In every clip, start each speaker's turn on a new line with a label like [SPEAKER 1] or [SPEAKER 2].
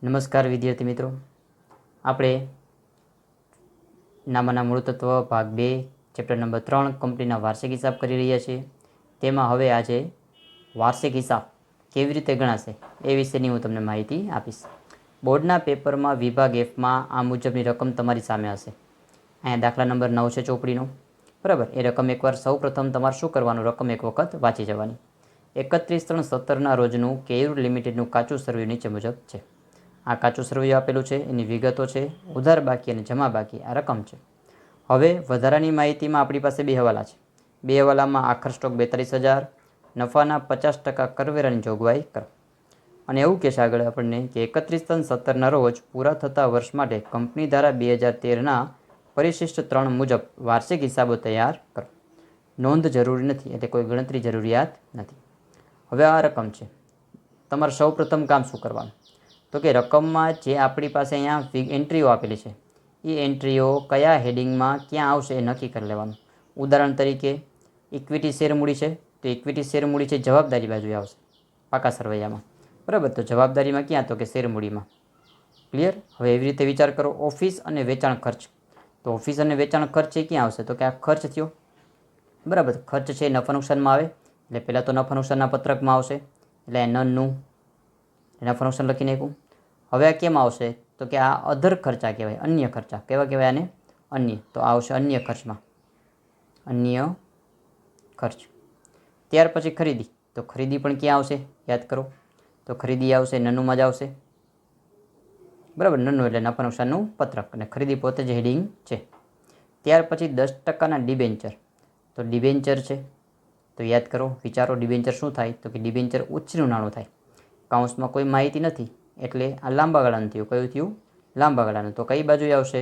[SPEAKER 1] નમસ્કાર વિદ્યાર્થી મિત્રો, આપણે નામાના મૂળ તત્વ ભાગ 2 ચેપ્ટર નંબર 3 કંપનીના વાર્ષિક હિસાબ કરી રહ્યા છીએ. તેમાં હવે આજે વાર્ષિક હિસાબ કેવી રીતે ગણાશે એ વિશેની હું તમને માહિતી આપીશ. બોર્ડના પેપરમાં વિભાગ Fમાં આ મુજબની રકમ તમારી સામે હશે. અહીંયા દાખલા નંબર 9 છે ચોપડીનો, બરાબર. એ રકમ એકવાર સૌપ્રથમ તમારે શું કરવાનું, રકમ એક વખત વાંચી જવાની. 31/3/17ના રોજનું કેયુર લિમિટેડનું કાચું સરવૈયું નીચે મુજબ છે. આ કાચું સરવૈયું આપેલું છે, એની વિગતો છે, ઉધાર બાકી અને જમા બાકી આ રકમ છે. હવે વધારાની માહિતીમાં આપણી પાસે બે હવાલા છે. બે હવાલામાં આખર સ્ટોક 42,000, નફાના 50% કરવેરાની જોગવાઈ કરો. અને એવું કહેશે આગળ આપણને કે 31/17ના રોજ પૂરા થતા વર્ષ માટે કંપની ધારા 2013ના પરિશિષ્ટ 3 મુજબ વાર્ષિક હિસાબો તૈયાર કરો. નોંધ જરૂરી નથી, એટલે કોઈ ગણતરી જરૂરિયાત નથી. હવે આ રકમ છે, તમારે સૌપ્રથમ કામ શું કરવાનું, તો કે રકમમાં જે આપણી પાસે અહીંયા એન્ટ્રીઓ આપેલી છે એ એન્ટ્રીઓ કયા હેડિંગમાં ક્યાં આવશે એ નક્કી કરી લેવાનું. ઉદાહરણ તરીકે ઇક્વિટી શેર મૂડી છે, તો ઇક્વિટી શેર મૂડી છે જવાબદારી બાજુએ આવશે પાકા સરવૈયામાં, બરાબર. તો જવાબદારીમાં ક્યાં, તો કે શેર મૂડીમાં. ક્લિયર. હવે એવી રીતે વિચાર કરો. ઓફિસ અને વેચાણ ખર્ચ, તો ઓફિસ અને વેચાણ ખર્ચ એ ક્યાં આવશે, તો કે આ ખર્ચ થયો, બરાબર. ખર્ચ છે નફા નુકસાનમાં આવે, એટલે પહેલાં તો નફા નુકસાનના પત્રકમાં આવશે, એટલે નનનું નફા નુકસાન લખી નાખ્યું. હવે આ કેમ આવશે, તો કે આ અધર ખર્ચા કહેવાય, અન્ય ખર્ચા કેવા કહેવાય આને, અન્ય. તો આવશે અન્ય ખર્ચમાં, અન્ય ખર્ચ. ત્યાર પછી ખરીદી, તો ખરીદી પણ ક્યાં આવશે યાદ કરો, તો ખરીદી આવશે નનુમાં જ આવશે, બરાબર. નનું એટલે નફા નુકસાનનું પત્રક, અને ખરીદી પોતે જ હેડિંગ છે. ત્યાર પછી 10%ના ડિબેન્ચર, તો ડિબેન્ચર છે તો યાદ કરો, વિચારો ડિબેન્ચર શું થાય, તો કે ડિબેન્ચર ઉછીનું નાણું થાય. કાઉન્સમાં કોઈ માહિતી નથી એટલે આ લાંબા ગાળાનું થયું. કયું થયું, લાંબા ગાળાનું. તો કઈ બાજુએ આવશે,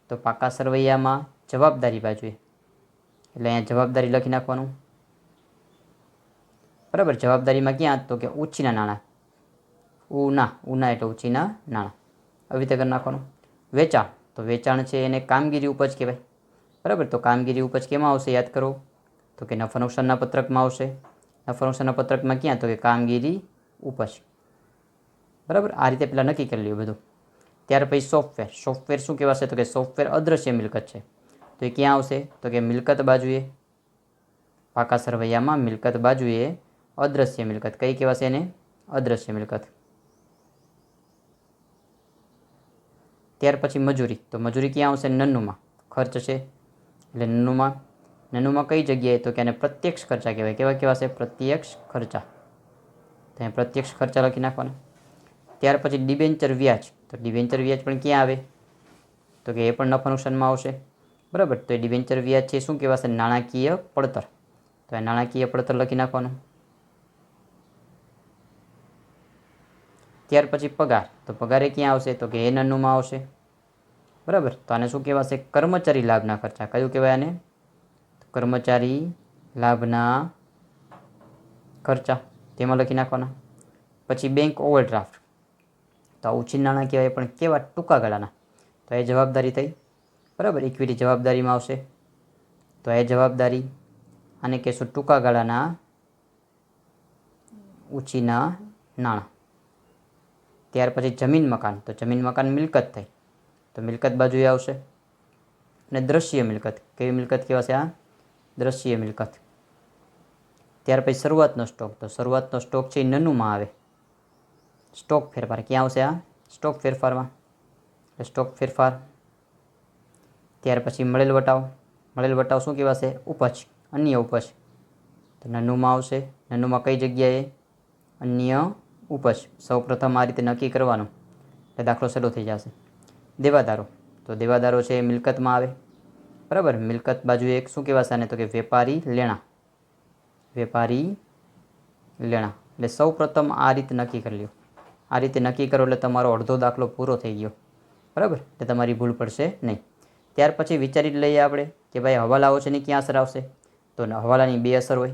[SPEAKER 1] તો પાકા સરવૈયામાં જવાબદારી બાજુએ, એટલે અહીંયા જવાબદારી લખી નાખવાનું, બરાબર. જવાબદારીમાં ક્યાં, તો કે ઉછીના નાણાં, ઉના એટલે ઉછીના નાણાં, આવી રીતે કરી નાખવાનું. વેચાણ, તો વેચાણ છે એને કામગીરી ઉપજ કહેવાય, બરાબર. તો કામગીરી ઉપજ કેમાં આવશે યાદ કરો, તો કે નફા નુકસાનના પત્રકમાં આવશે. નફા નુકસાનના પત્રકમાં ક્યાં, તો કે કામગીરી ઉપજ, બરાબર. આ રીતે પહેલાં નક્કી કરી લ્યો બધું. ત્યાર પછી સોફ્ટવેર, સોફ્ટવેર શું કહેવાશે, તો કે સોફ્ટવેર અદ્રશ્ય મિલકત છે, તો એ ક્યાં આવશે, તો કે મિલકત બાજુએ, પાકા સરવૈયામાં મિલકત બાજુએ અદ્રશ્ય મિલકત. કઈ કહેવાશે એને, અદ્રશ્ય મિલકત. ત્યાર પછી મજૂરી, તો મજૂરી ક્યાં આવશે, નન્નુમાં. ખર્ચ છે એટલે નન્નુમાં કઈ જગ્યાએ, તો કે એને પ્રત્યક્ષ ખર્ચા કહેવાય. કેવા કહેવાશે, પ્રત્યક્ષ ખર્ચા. તો અહીંયા પ્રત્યક્ષ ખર્ચા લખી નાખવાના. ત્યાર પછી ડિબેન્ચર વ્યાજ, તો ડિબેન્ચર વ્યાજ પણ ક્યાં આવે, તો કે એ પણ નફા નુકસાનમાં આવશે, બરાબર. તો એ ડિબેન્ચર વ્યાજ છે શું કહેવાશે, નાણાકીય પડતર. તો એ નાણાકીય પડતર લખી નાખવાનું. ત્યાર પછી પગાર, તો પગાર એ ક્યાં આવશે, તો કે એ નન્નુમાં આવશે, બરાબર. તો આને શું કહેવાશે, કર્મચારી લાભના ખર્ચા. કયું કહેવાય આને, કર્મચારી લાભના ખર્ચા, તેમાં લખી નાખવાના. પછી બેંક ઓવરડ્રાફ્ટ, તો આ ઉછીન નાણાં કહેવાય, પણ કેવા, ટૂંકા ગાળાના. તો એ જવાબદારી થઈ, બરાબર. ઇક્વિટી જવાબદારીમાં આવશે, તો એ જવાબદારી. આને કહેશું ટૂંકા ગાળાના ઉછીના નાણાં. ત્યાર પછી જમીન મકાન, તો જમીન મકાન મિલકત થઈ, તો મિલકત બાજુએ આવશે. અને દ્રશ્ય મિલકત, કેવી મિલકત કહેવાશે, આ દ્રશ્ય મિલકત. ત્યાર પછી શરૂઆતનો સ્ટોક, તો શરૂઆતનો સ્ટોક છે એ નન્નુમાં આવે. સ્ટોક ફેરફાર ક્યાં આવશે, આ સ્ટોક ફેરફારમાં, એટલે સ્ટોક ફેરફાર. ત્યાર પછી મળેલ વટાવ શું કહેવાશે, ઉપજ, અન્ય ઉપજ. તો નન્નુમાં આવશે. નન્નુમાં કઈ જગ્યાએ, અન્ય ઉપજ. સૌપ્રથમ આ રીતે નક્કી કરવાનું એટલે દાખલો સહેલો થઈ જશે. દેવાદારો, તો દેવાદારો છે એ મિલકતમાં આવે, બરાબર. મિલકત બાજુ એક શું કહેવાશે આને, તો કે વેપારી લેણા, વેપારી લેણા. એટલે સૌપ્રથમ આ રીતે નક્કી કરી લ્યો. આ રીતે નક્કી કરો એટલે તમારો અડધો દાખલો પૂરો થઈ ગયો, બરાબર. એટલે તમારી ભૂલ પડશે નહીં. ત્યાર પછી વિચારી લઈએ આપણે કે ભાઈ હવાલાઓ છે એની ક્યાં અસર આવશે, તો હવાલાની બે અસર હોય.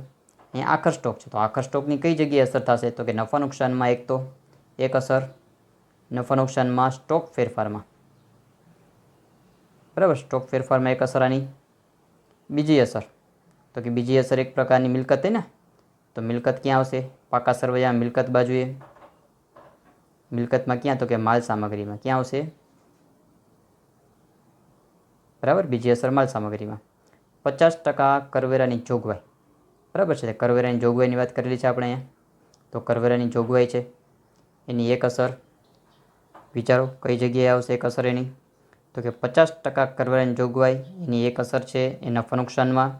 [SPEAKER 1] અહીંયા આખર સ્ટોક છે, તો આખર સ્ટોકની કઈ જગ્યાએ અસર થશે, તો કે નફા નુકસાનમાં એક અસર, નફા નુકસાનમાં સ્ટોક ફેરફારમાં, બરાબર. સ્ટોક ફેરફારમાં એક અસર આની. બીજી અસર, તો કે બીજી અસર એક પ્રકારની મિલકત ને, તો મિલકત ક્યાં આવશે, પાકા સરવૈયા મિલકત બાજુએ. મિલકતમાં ક્યાં? તો કે માલ સામગ્રીમાં. ક્યાં આવશે? બરાબર, બીજી અસર માલ સામગ્રીમાં. 50% કરવેરાની જોગવાઈ. બરાબર છે, કરવેરાની જોગવાઈની વાત કરેલી છે આપણે અહીંયા. તો કરવેરાની જોગવાઈ છે એની એક અસર વિચારો કઈ જગ્યાએ આવશે એક અસર એની? તો કે 50% કરવેરાની જોગવાઈ એની એક અસર છે એ નફા નુકસાનમાં.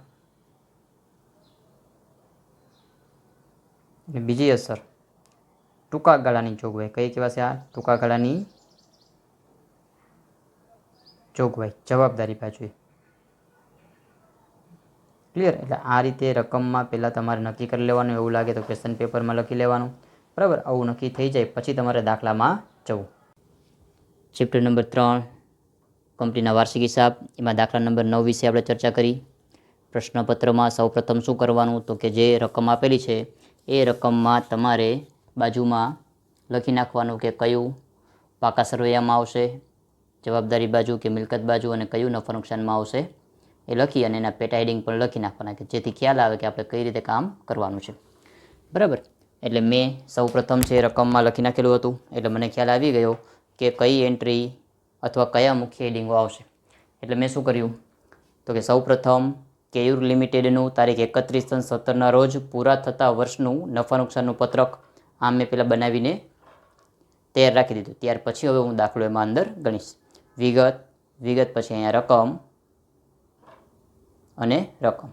[SPEAKER 1] અને બીજી અસર ટૂંકા ગાળાની જોગવાઈ. કઈ કહેવાશે આ? ટૂંકા ગાળાની જોગવાઈ જવાબદારી બાજુએ. ક્લિયર? એટલે આ રીતે રકમમાં પહેલાં તમારે નક્કી કરી લેવાનું. એવું લાગે તો ક્વેશ્ચન પેપરમાં લખી લેવાનું. બરાબર, આવું નક્કી થઈ જાય પછી તમારે દાખલામાં જવું. ચેપ્ટર નંબર 3 કંપનીના વાર્ષિક હિસાબ. એમાં દાખલા નંબર 9 વિશે આપણે ચર્ચા કરી. પ્રશ્નપત્રમાં સૌપ્રથમ શું કરવાનું? તો કે જે રકમ આપેલી છે એ રકમમાં તમારે બાજુમાં લખી નાખવાનું કે કયું પાકા સરવૈયામાં આવશે, જવાબદારી બાજુ કે મિલકત બાજુ, અને કયું નફા નુકસાનમાં આવશે એ લખી અને એના પેટા હેડિંગ પણ લખી નાખવાના કે જેથી ખ્યાલ આવે કે આપણે કઈ રીતે કામ કરવાનું છે. બરાબર, એટલે મેં સૌપ્રથમ છે રકમમાં લખી નાખેલું હતું એટલે મને ખ્યાલ આવી ગયો કે કઈ એન્ટ્રી અથવા કયા મુખ્ય હેડિંગો આવશે. એટલે મેં શું કર્યું? તો કે સૌપ્રથમ કેયુર લિમિટેડનું તારીખ 31/7 રોજ પૂરા થતા વર્ષનું નફા નુકસાનનું પત્રક આમ મેં પહેલાં બનાવીને તૈયાર રાખી દીધું. ત્યાર પછી હવે હું દાખલો એમાં અંદર ગણીશ. વિગત પછી અહીંયા રકમ અને રકમ.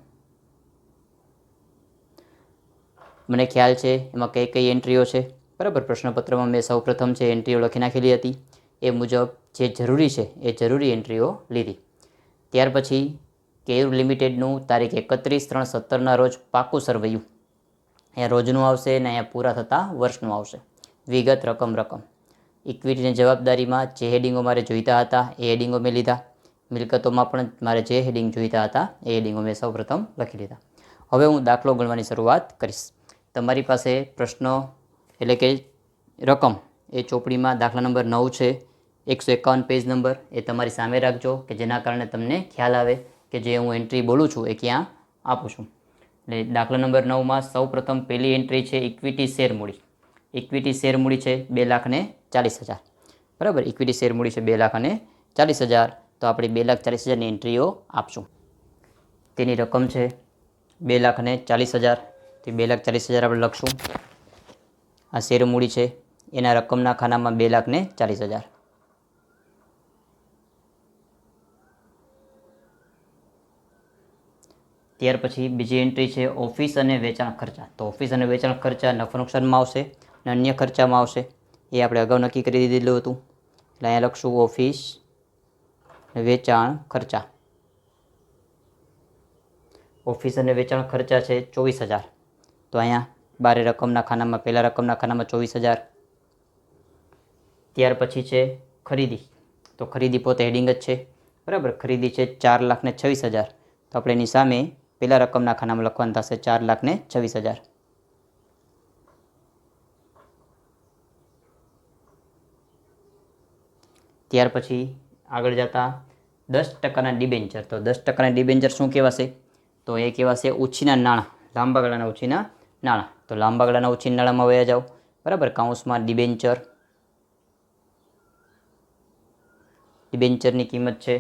[SPEAKER 1] મને ખ્યાલ છે એમાં કઈ કઈ એન્ટ્રીઓ છે. બરાબર, પ્રશ્નપત્રમાં મેં સૌપ્રથમ છે એન્ટ્રીઓ લખી નાખેલી હતી. એ મુજબ જે જરૂરી છે એ જરૂરી એન્ટ્રીઓ લીધી. ત્યાર પછી કેયુર લિમિટેડનું તારીખ 31/3/17 રોજ પાકું સરવૈયું. અહીંયા રોજનું આવશે ને અહીંયા પૂરા થતા વર્ષનું આવશે. વિગત, રકમ. ઇક્વિટીની જવાબદારીમાં જે હેડિંગો મારે જોઈતા હતા એ હેડિંગો મેં લીધા. મિલકતોમાં પણ મારે જે હેડિંગ જોઈતા હતા એ હેડિંગો મેં સૌપ્રથમ લખી લીધા. હવે હું દાખલો ગણવાની શરૂઆત કરીશ. તમારી પાસે પ્રશ્ન એટલે કે રકમ એ ચોપડીમાં દાખલા નંબર 9 છે, 151 પેજ નંબર. એ તમારી સામે રાખજો કે જેના કારણે તમને ખ્યાલ આવે કે જે હું એન્ટ્રી બોલું છું એ ક્યાં આપું છું. એટલે દાખલા નંબર 9માં સૌપ્રથમ પહેલી એન્ટ્રી છે ઇક્વિટી શેર મૂડી. ઇક્વિટી શેર મૂડી છે 2,40,000. બરાબર, ઇક્વિટી શેર મૂડી છે 2,40,000. તો આપણે 2,40,000ની એન્ટ્રીઓ આપશું. તેની રકમ છે 2,40,000. તો 2,40,000 આપણે લખશું. આ શેર મૂડી છે એના રકમના ખાનામાં 2,40,000. ત્યાર પછી બીજી એન્ટ્રી છે ઓફિસ અને વેચાણ ખર્ચા. તો ઓફિસ અને વેચાણ ખર્ચા નફા નુકસાનમાં આવશે અને અન્ય ખર્ચામાં આવશે. એ આપણે અગાઉ નક્કી કરી દીધેલું હતું. એટલે અહીંયા લખશું ઓફિસ વેચાણ ખર્ચા. ઓફિસ અને વેચાણ ખર્ચા છે 24,000. તો અહીંયા બારે રકમના ખાનામાં પહેલા રકમના ખાનામાં 24,000. ત્યાર પછી છે ખરીદી. તો ખરીદી પોતે હેડિંગ જ છે. બરાબર, ખરીદી છે 4,26,000. તો આપણે એની સામે પહેલા રકમના ખાનામાં લખવાનું થશે 4,26,000. ત્યાર પછી આગળ જતા 10%ના ડિબેન્ચર. તો 10%ના ડિબેન્ચર શું કહેવાશે? તો એ કહેવાશે ઉછીના નાણાં, લાંબા ગાળાના ઉછીના નાણાં. તો લાંબા ગાળાના ઉછીના નાણાંમાં વયા જાઓ. બરાબર, કાઉન્સમાં ડિબેન્ચર. ડિબેન્ચરની કિંમત છે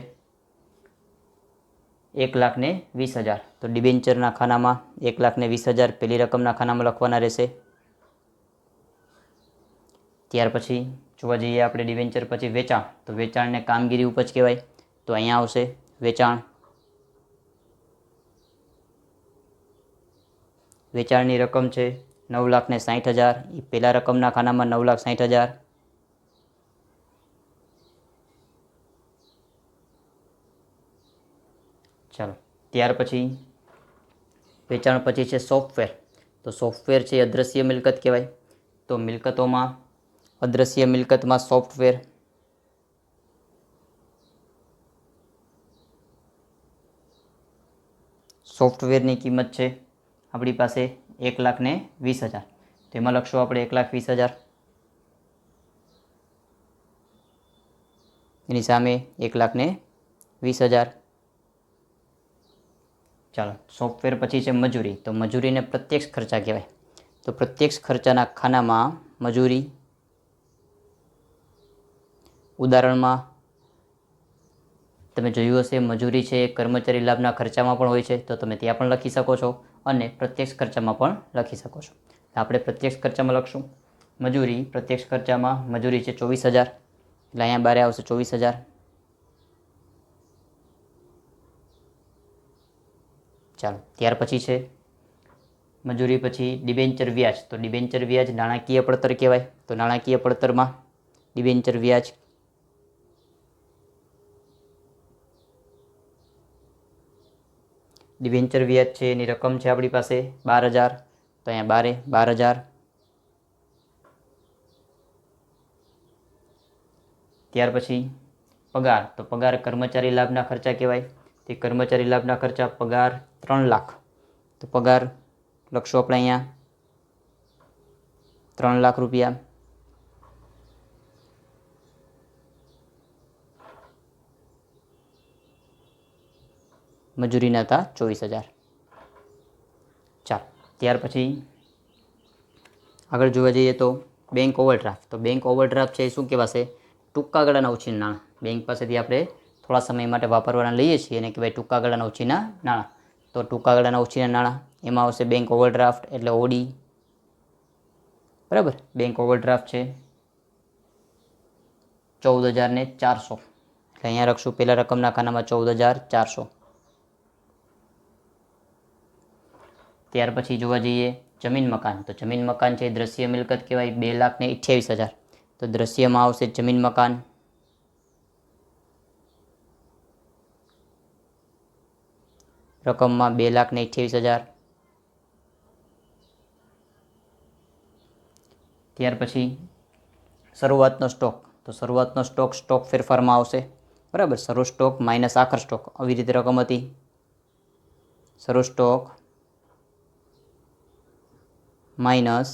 [SPEAKER 1] 1,20,000. તો ડિબેન્ચરના ખાનામાં 1,20,000 પહેલી રકમના ખાનામાં લખવાના રહેશે. ત્યાર પછી જોવા જઈએ આપણે ડિબેન્ચર પછી વેચાણ. તો વેચાણને કામગીરી ઉપજ કહેવાય. તો અહીંયા આવશે વેચાણ. વેચાણની રકમ છે 9,60,000. એ પહેલા રકમના ખાનામાં 9,60,000. ચાલો, ત્યાર પછી વેચાણ પછી છે સોફ્ટવેર. તો સોફ્ટવેર છે અદ્રશ્ય મિલકત કહેવાય. તો મિલકતોમાં અદ્રશ્ય મિલકતમાં સોફ્ટવેર. સોફ્ટવેરની કિંમત છે આપણી પાસે 1,20,000. તો એમાં લખશું આપણે 1,20,000. એની સામે 1,20,000. ચાલો, સોફ્ટવેર પછી છે મજૂરી. તો મજૂરીને પ્રત્યક્ષ ખર્ચા કહેવાય. તો પ્રત્યક્ષ ખર્ચાના ખાનામાં મજૂરી ઉદાહરણમાં તમે જોયું હશે મજૂરી છે એ કર્મચારી લાભના ખર્ચામાં પણ હોય છે, તો તમે ત્યાં પણ લખી શકો છો અને પ્રત્યક્ષ ખર્ચામાં પણ લખી શકો છો. આપણે પ્રત્યક્ષ ખર્ચામાં લખશું મજૂરી. પ્રત્યક્ષ ખર્ચામાં મજૂરી છે 24,000, એટલે અહીંયા બારે આવશે 24,000. ચાલો, ત્યાર પછી છે મજૂરી પછી ડિબેન્ચર વ્યાજ. તો ડિબેન્ચર વ્યાજ નાણાકીય પડતર કહેવાય. તો નાણાકીય પડતરમાં ડિબેન્ચર વ્યાજ ડિબેન્ચર વ્યાજ છે એની રકમ છે આપણી પાસે 12,000, તો અહીંયા 12,000. ત્યાર પછી પગાર. તો પગાર કર્મચારી લાભના ખર્ચા કહેવાય. તે કર્મચારી લાભના ખર્ચા પગાર 3 લાખ. તો પગાર લખશું આપણે અહીંયા 3 લાખ રૂપિયા. મજૂરીના હતા 24,000. ચાલો, ત્યાર પછી આગળ જોવા જઈએ તો બેંક ઓવરડ્રાફ્ટ. તો બેંક ઓવરડ્રાફ્ટ છે એ શું કહેવાશે? ટૂંકા ગાળાના ઉછીના નાણાં. બેંક પાસેથી આપણે થોડા સમય માટે વાપરવાના લઈએ છીએ એને કહેવાય ટૂંકા ગાળાના ઉછીના નાણાં. તો ટૂંકા ગાળાના ઉછીના નાણાં એમાં આવશે બેંક ઓવરડ્રાફ્ટ એટલે ઓડી. બરાબર, બેંક ઓવરડ્રાફ્ટ છે 14,400. એટલે અહીંયા લખશું પહેલા રકમના ખાનામાં 14,400. ત્યાર પછી જોવા જઈએ જમીન મકાન. તો જમીન મકાન છે દ્રશ્ય મિલકત કહેવાય 2,28,000. તો દ્રશ્યમાં આવશે જમીન મકાન રકમમાં 2,28,000. ત્યાર પછી શરૂઆતનો સ્ટોક. તો શરૂઆતનો સ્ટોક ફેરફારમાં આવશે. બરાબર, શરૂ સ્ટોક માઇનસ આખર સ્ટોક, આવી રીતે રકમ હતી. શરૂ સ્ટોક માઇનસ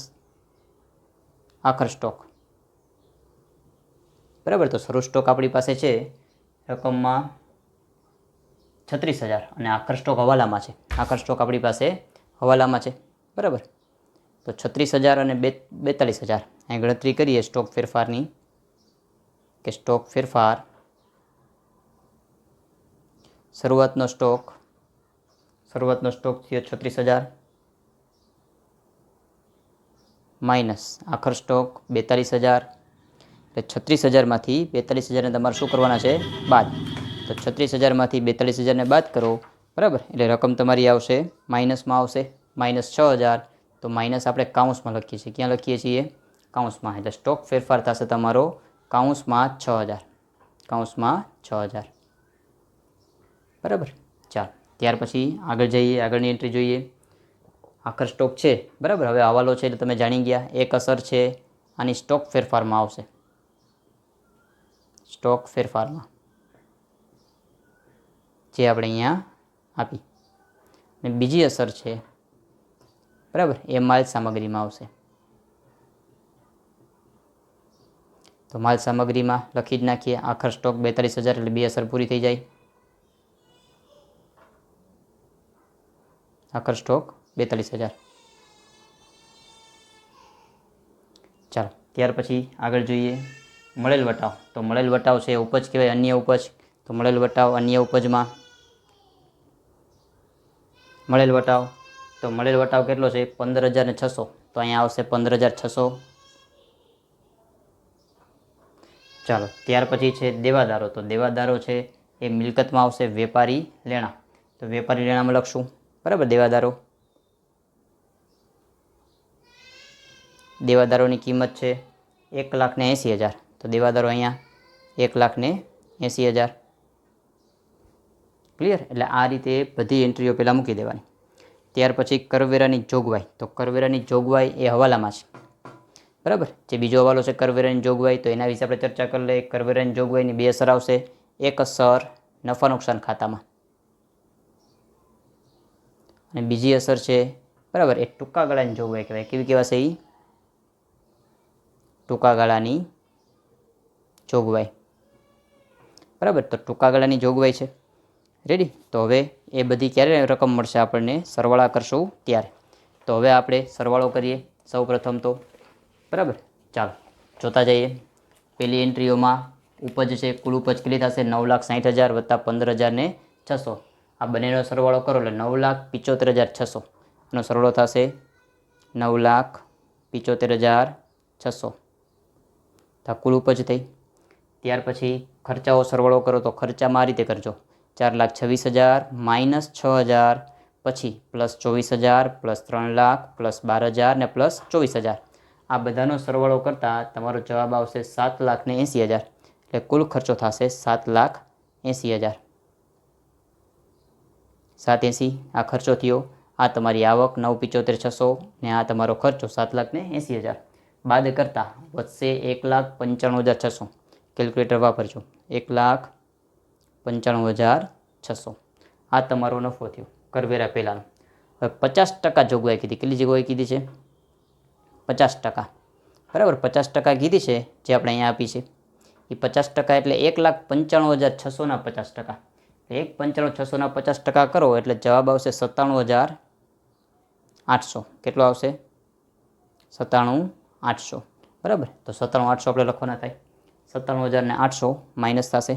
[SPEAKER 1] આખર સ્ટોક. બરાબર, તો શરૂ સ્ટોક આપણી પાસે છે રકમમાં 36,000 અને આખર સ્ટોક હવાલામાં છે. આખર સ્ટોક આપણી પાસે હવાલામાં છે. બરાબર, તો 36,000 અને 42,000 અહીં ગણતરી કરીએ સ્ટોક ફેરફારની કે સ્ટોક ફેરફાર શરૂઆતનો સ્ટોક થયો 36,000 માઇનસ આખર સ્ટોક 42,000. એટલે 36,000માંથી 42,000ને તમારે શું કરવાના છે? બાદ. તો 36,000માંથી 42,000ને બાદ કરો. બરાબર, એટલે રકમ તમારી આવશે માઇનસમાં આવશે -6,000. તો માઇનસ આપણે કાઉન્સમાં લખીએ છીએ. ક્યાં લખીએ છીએ? કાઉન્સમાં. એટલે સ્ટોક ફેરફાર થશે તમારો કાઉન્સમાં 6,000. કાઉન્સમાં 6,000. બરાબર, ચાલો ત્યાર પછી આગળ જઈએ. આગળની એન્ટ્રી જોઈએ. આખર સ્ટોક છે. બરાબર, હવે હવાલો છે એટલે તમે જાણી ગયા. એક અસર છે આની સ્ટોક ફેરફારમાં આવશે. સ્ટોક ફેરફારમાં જે આપણે અહીંયા આપી. અને બીજી અસર છે બરાબર એ માલ સામગ્રીમાં આવશે. તો માલ સામગ્રીમાં લખી જ નાખીએ. આખર સ્ટોક 42,000 એટલે 2 અસર પૂરી થઈ જાય. આખર સ્ટોક 42,000. ચાલો ત્યાર પછી આગળ જોઈએ મળેલ વટાવ. તો મળેલ વટાવ છે ઉપજ કહેવાય, અન્ય ઉપજ. તો મળેલ વટાવ અન્ય ઉપજમાં મળેલ વટાવ. તો મળેલ વટાવ કેટલો છે? 15,600. તો અહીંયા આવશે 15,600. ચાલો ત્યાર પછી છે દેવાદારો. તો દેવાદારો છે એ મિલકતમાં આવશે વેપારી લેણા. તો વેપારી લેણામાં લખશું. બરાબર, દેવાદારોની કિંમત છે 1,80,000. તો દેવાદારો અહીંયા 1,80,000. ક્લિયર? એટલે આ રીતે બધી એન્ટ્રીઓ પહેલાં મૂકી દેવાની. ત્યાર પછી કરવેરાની જોગવાઈ. તો કરવેરાની જોગવાઈ એ હવાલામાં છે. બરાબર, જે બીજો હવાલો છે કરવેરાની જોગવાઈ, તો એના વિશે આપણે ચર્ચા કરી લઈએ. કરવેરાની જોગવાઈની 2 અસર આવશે. એક અસર નફા નુકસાન ખાતામાં અને બીજી અસર છે બરાબર એ ટૂંકા ગાળાની જોગવાઈ કહેવાય. કેવી કહેવાશે? એ ટૂંકા ગાળાની જોગવાઈ. બરાબર, તો ટૂંકા ગાળાની જોગવાઈ છે. રેડી? તો હવે એ બધી ક્યારે રકમ મળશે આપણને? સરવાળા કરશું ત્યારે. તો હવે આપણે સરવાળો કરીએ સૌ પ્રથમ તો. બરાબર, ચાલો જોતા જઈએ. પહેલી એન્ટ્રીઓમાં ઉપજ છે કુલ ઉપજ કેટલી થશે 9,60,000 વત્તા 15,600 આ બંનેનો સરવાળો કરો એટલે 9,75,600 એનો સરવાળો થશે 9,75,600 તો કુલ ઉપજ થઈ. ત્યાર પછી ખર્ચાઓ સરવાળો કરો તો ખર્ચામાં આ રીતે કરજો 4,26,000 માઇનસ 6,000 પછી પ્લસ 24,000 પ્લસ 3 લાખ પ્લસ 12,000 ને પ્લસ 24,000 આ બધાનો સરવાળો કરતાં તમારો જવાબ આવશે 7,80,000 એટલે કુલ ખર્ચો થશે 7,80,000. 780 આ ખર્ચો થયો. આ તમારી આવક 9,75,600 ને આ તમારો ખર્ચો 7,80,000 બાદ કરતાં વધશે 1,95,600. કેલ્ક્યુલેટર વાપરજો 1,95,600 આ તમારો નફો થયો કરવેરા પહેલાંનો. હવે 50% જોગવાઈ કીધી. કેટલી જોગવાઈ કીધી છે 50%. બરાબર 50% કીધી છે જે આપણે અહીંયા આપી છે એ 50% એટલે 1,95,600ના 50%. 1,95,600ના 50% કરો એટલે જવાબ આવશે 97,800. કેટલો આવશે 97,800. બરાબર તો 97,800 આપણે લખવાના થાય. 97,800 માઇનસ થશે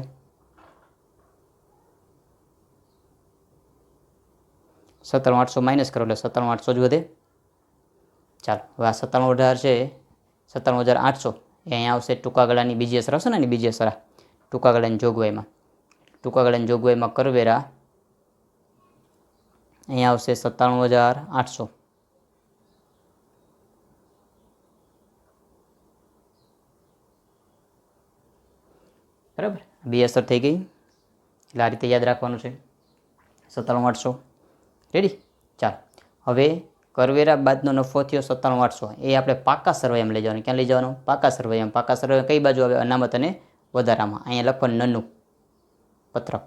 [SPEAKER 1] 97,800 માઇનસ કરો એટલે 97,800 જ વધે. ચાલો હવે આ 97,000 છે 97,800 એ અહીંયા આવશે ટૂંકા ગાળાની બીજી અસર આવશે ને એની બીજી અસર ટૂંકા ગાળાની જોગવાઈમાં કરવેરા અહીંયા આવશે 97,800. બરાબર બે અસર થઈ ગઈ એટલે આ રીતે યાદ રાખવાનું છે 97,800. રેડી. ચાલો હવે કરવેરા બાદનો નફો થયો 97,800 એ આપણે પાકા સરવૈયામાં લઈ જવાનું. ક્યાં લઈ જવાનું પાકા સરવૈયામાં. પાકા સરવૈયા કઈ બાજુ આવે અનામત અને વધારામાં. અહીંયા લખવાનું નનું પત્રક.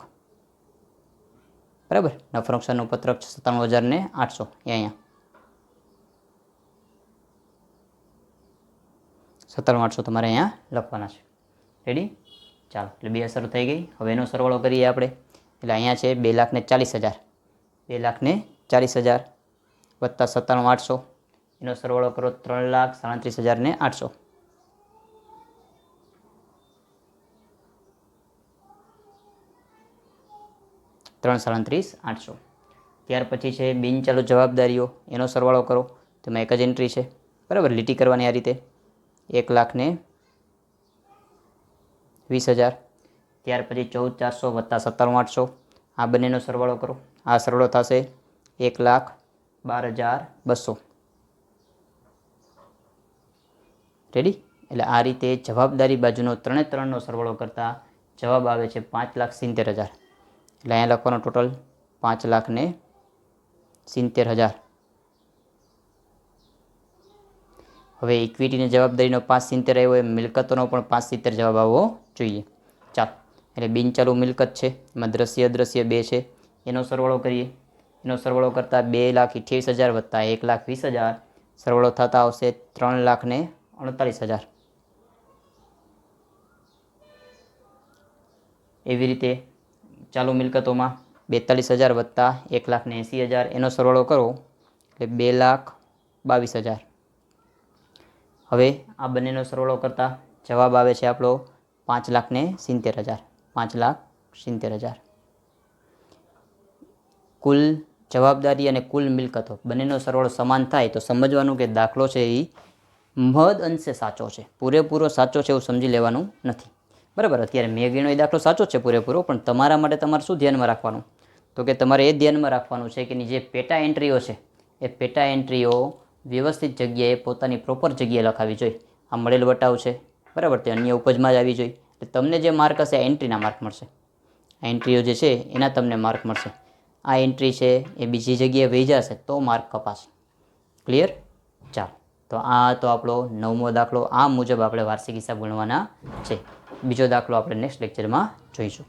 [SPEAKER 1] બરાબર નફા નુકસાનનું પત્રક 97,800 એ અહીંયા 97,800 તમારે અહીંયા લખવાના છે. રેડી. ચાલો એટલે બે અસરો થઈ ગઈ. હવે એનો સરવાળો કરીએ આપણે એટલે અહીંયા છે 2,40,000 2,40,000 વત્તા 97,800 એનો સરવાળો કરો 3,37,800 3,37,800. ત્યાર પછી છે બિનચાલુ જવાબદારીઓ એનો સરવાળો કરો તો એમાં એક જ એન્ટ્રી છે. બરાબર લીટી કરવાની આ રીતે 1,20,000. ત્યાર પછી 14,400 વત્તા 97,800 આ બંનેનો સરવાળો કરો. આ સરવાળો થશે 1,12,200. રેડી. એટલે આ રીતે જવાબદારી બાજુનો 3નો સરવાળો કરતાં જવાબ આવે છે 5,70,000. એટલે અહીંયા લખવાનો ટોટલ 5,70,000. હવે ઇક્વિટીની જવાબદારીનો 5,70 આવ્યો એ મિલકતોનો પણ 5,70 જવાબ આવવો જોઈએ. ચાલો એટલે બિનચાલુ મિલકત છે એમાં દ્રશ્ય અદ્રશ્ય બે છે એનો સરવાળો કરીએ. એનો સરવાળો કરતાં 2,28,000 વત્તા 1,20,000 સરવાળો થતા આવશે 3,48,000. એવી રીતે ચાલુ મિલકતોમાં 42,000 વત્તા 1,80,000 એનો સરવાળો કરો એટલે 2,22,000. હવે આ બંનેનો સરવાળો કરતાં જવાબ આવે છે આપણો 5,70,000. 5,70,000. કુલ જવાબદારી અને કુલ મિલકતો બંનેનો સરવાળો સમાન થાય તો સમજવાનું કે દાખલો છે એ મહદ અંશે સાચો છે. પૂરેપૂરો સાચો છે એવું સમજી લેવાનું નથી. બરાબર અત્યારે મેં ગણ્યો એ દાખલો સાચો છે પૂરેપૂરો પણ તમારા માટે તમારે શું ધ્યાનમાં રાખવાનું તો કે તમારે એ ધ્યાનમાં રાખવાનું છે કે જે પેટા એન્ટ્રીઓ છે એ પેટા એન્ટ્રીઓ વ્યવસ્થિત જગ્યાએ પોતાની પ્રોપર જગ્યાએ લખાવી જોઈએ. આ મળેલ વટાવ છે બરાબર તે અન્ય ઉપજમાં જ આવી જોઈએ. એટલે તમને જે માર્ક હશે આ એન્ટ્રીના માર્ક મળશે. આ એન્ટ્રીઓ જે છે એના તમને માર્ક મળશે. આ એન્ટ્રી છે એ બીજી જગ્યાએ વહી જશે તો માર્ક કપાશે. ક્લિયર. ચાલો તો આ તો આપણો 9મો દાખલો. આ મુજબ આપણે વાર્ષિક હિસાબ ગણવાના છે. બીજો દાખલો આપણે નેક્સ્ટ લેક્ચરમાં જોઈશું.